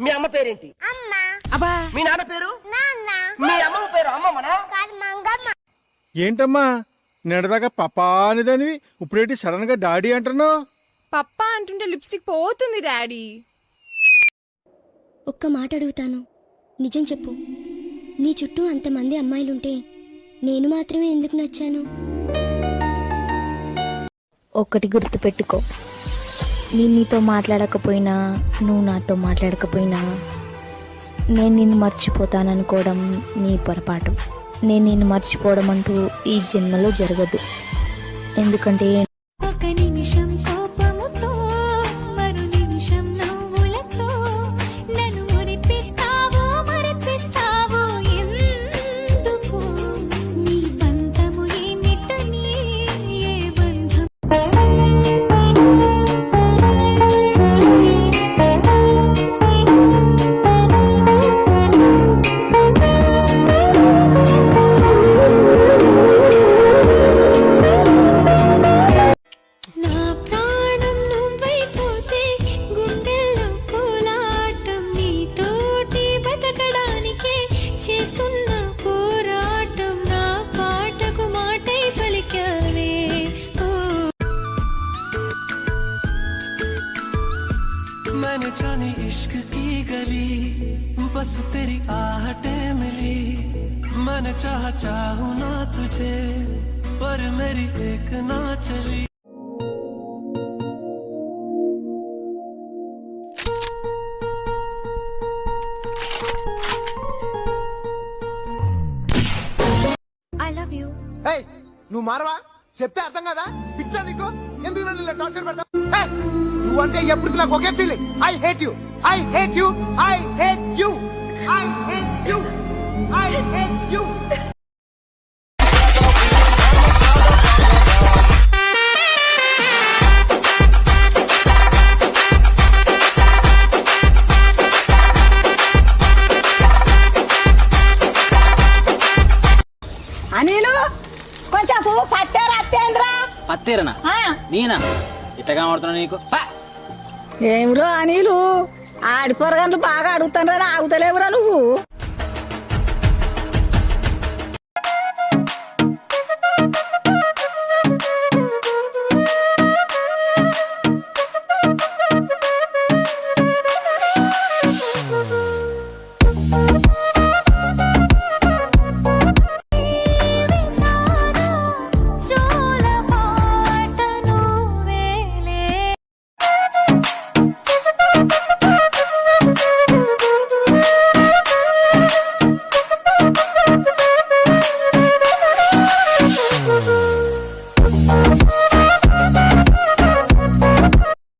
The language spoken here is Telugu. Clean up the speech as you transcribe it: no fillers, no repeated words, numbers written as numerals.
మీ అమ్మ పేరేంటి? అబ్బా. మీ నాన్న పేరు? మీ అమ్మ పేరు అమ్మమ్మనా? ఏంటమ్మా నిన్నదాకా పప్పా అనేదానివి ఇప్పుడేంటి సడన్ గా డాడీ అంటున్నావు? పప్పా అంటుంటే లిప్స్టిక్ పోతుంది డాడీ. ఒక్క మాట అడుగుతాను, నిజం చెప్పు. నీ చుట్టూ అంతమంది అమ్మాయిలుంటే నేను మాత్రమే ఎందుకు నచ్చాను? ఒక్కటి గుర్తుపెట్టుకో, నేను నీతో మాట్లాడకపోయినా నువ్వు నాతో మాట్లాడకపోయినా నేను నిన్ను మర్చిపోతాననుకోవడం నీ పొరపాటు. నేను నిన్ను మర్చిపోవడం అంటూ ఈ జన్మలో జరగదు. ఎందుకంటే ఒక నిమిషం కోపముతో మరు నిమిషం నవ్వులతో నన్ను మరిపిస్తావో ఎందుకు? నీ బంధము ఏమిటని ఏ బంధం? मैंने जानी इश्क की गली, बस तेरी आहटें मिली। मैंने चाहूँ ना तुझे, पर मेरी एक ना चली। I love you. Hey, నువ్వు మారవా? చెప్తే అర్థం కదా? పిచ్చా నీకు? ఎందుకు నన్ను ఇలా టార్చర్ పెడతావు? నువ్వంటే ఎప్పుడు నాకు ఒకే feeling. I hate you, I hate you, I hate you, I hate you, I hate you. అనిలు కొంచెం పత్తేరా పత్తేరనా? నేనా? ఇట్టగా ఆడుతున్నా నీకు? ఏమిరో అనిలు ఆడిపోరగండ్లు బాగా అడుగుతాను ఆగుతలేవురా నువ్వు.